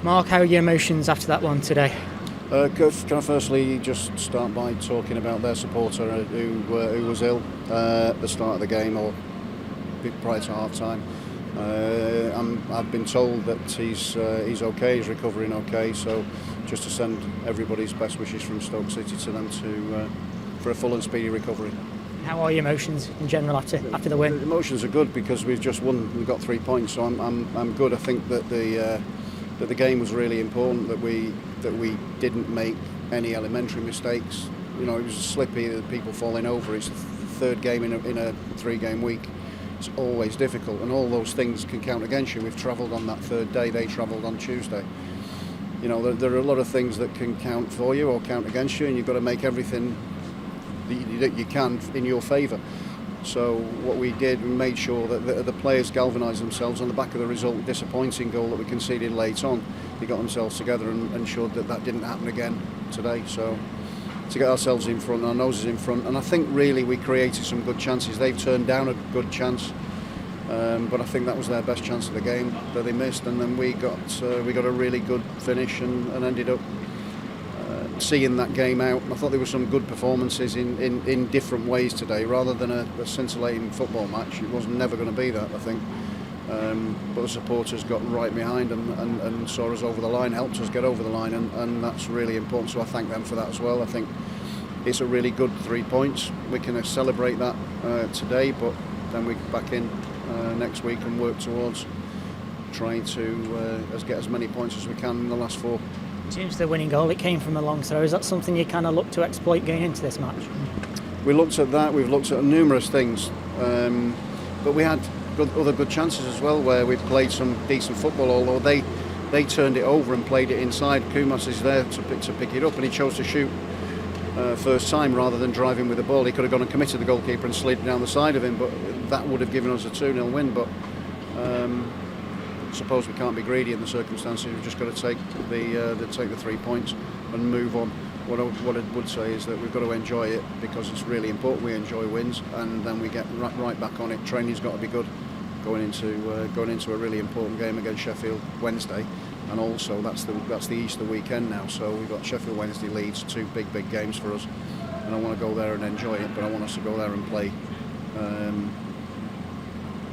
Mark, how are your emotions after that one today? Can I firstly just start by talking about their supporter who was ill at the start of the game or prior to half time. I've been told that he's okay, he's recovering okay, so just to send everybody's best wishes from Stoke City to them for a full and speedy recovery. How are your emotions in general after the win? The emotions are good because we've just won. We've got 3 points, so I'm good. I think that the game was really important. That we didn't make any elementary mistakes. You know, it was slippy. People falling over. It's the third game in a 3-game week. It's always difficult, and all those things can count against you. We've travelled on that third day. They travelled on Tuesday. You know, there are a lot of things that can count for you or count against you, and you've got to make everything that you can in your favour. So what we did, we made sure that the players galvanised themselves on the back of the result, disappointing goal that we conceded late on. They got themselves together and ensured that didn't happen again today. So to get ourselves in front, our noses in front, and I think really we created some good chances. They've turned down a good chance, but I think that was their best chance of the game that they missed, and then we got a really good finish and ended up seeing that game out. I thought there were some good performances in different ways today, rather than a scintillating football match. It was never going to be that, I think. But the supporters got right behind and saw us over the line, helped us get over the line, and that's really important. So I thank them for that as well. I think it's a really good 3 points. We can celebrate that today, but then we back in next week and work towards trying to get as many points as we can in the last 4. In terms of the winning goal, it came from a long throw. Is that something you kind of look to exploit going into this match? We looked at that. We've looked at numerous things, but we had other good chances as well where we played some decent football. Although they turned it over and played it inside. Kumas is there to pick it up, and he chose to shoot first time rather than driving with the ball. He could have gone and committed the goalkeeper and slid down the side of him, but that would have given us a 2-0 win. But I suppose we can't be greedy in the circumstances. We've just got to take the 3 points and move on. What I would say is that we've got to enjoy it, because it's really important we enjoy wins, and then we get right back on it. Training's got to be good going into a really important game against Sheffield Wednesday, and also that's the Easter weekend now. So we've got Sheffield Wednesday, Leeds, 2 big games for us, and I want to go there and enjoy it. But I want us to go there and play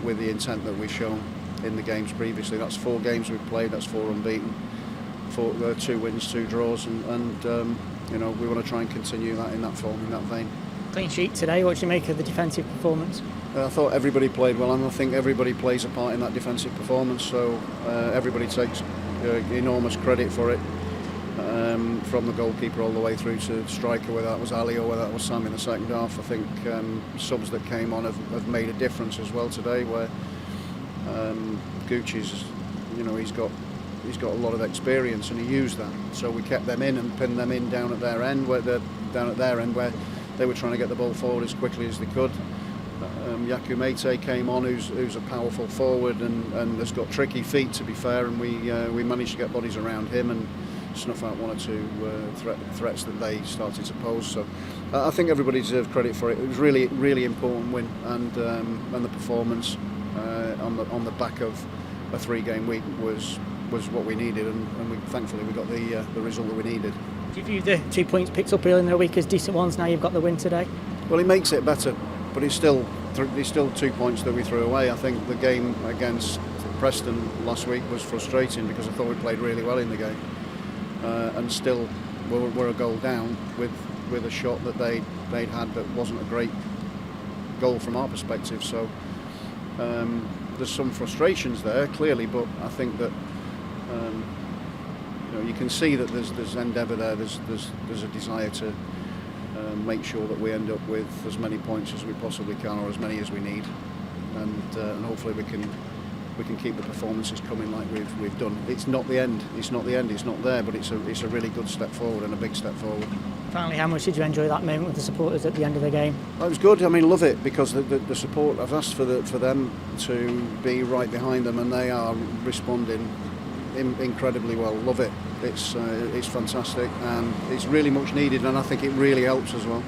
with the intent that we've shown in the games previously. That's 4 games we've played, that's 4 unbeaten, 2 wins, 2 draws, and you know, we want to try and continue that in that form, in that vein. Clean sheet today. What do you make of the defensive performance? I thought everybody played well, and I think everybody plays a part in that defensive performance, so everybody takes enormous credit for it, from the goalkeeper all the way through to striker, whether that was Ali or whether that was Sam in the second half. I think subs that came on have made a difference as well today, where Gucci's, you know, he's got a lot of experience, and he used that. So we kept them in and pinned them in down at their end, where they were trying to get the ball forward as quickly as they could. Yaku Mete came on, who's a powerful forward and has got tricky feet, to be fair, and we managed to get bodies around him and snuff out 1 or 2 threats that they started to pose. So I think everybody deserved credit for it. It was really important win, and the performance on the back of a 3-game week was what we needed, and thankfully we got the result that we needed. Do you view the 2 points picked up earlier in the week as decent ones now you've got the win today? Well, it makes it better, but it's still 2 points that we threw away. I think the game against Preston last week was frustrating because I thought we played really well in the game, and still we're a goal down with a shot that they'd had that wasn't a great goal from our perspective. So there's some frustrations there, clearly, but I think that you can see that there's endeavour there. There's a desire to make sure that we end up with as many points as we possibly can, or as many as we need, and hopefully we can keep the performances coming like we've done. It's not the end. It's not there, but it's a really good step forward and a big step forward. Finally, how much did you enjoy that moment with the supporters at the end of the game? It was good. I mean, love it, because the support, I've asked for them to be right behind them, and they are responding incredibly well. Love it. It's fantastic, and it's really much needed, and I think it really helps as well.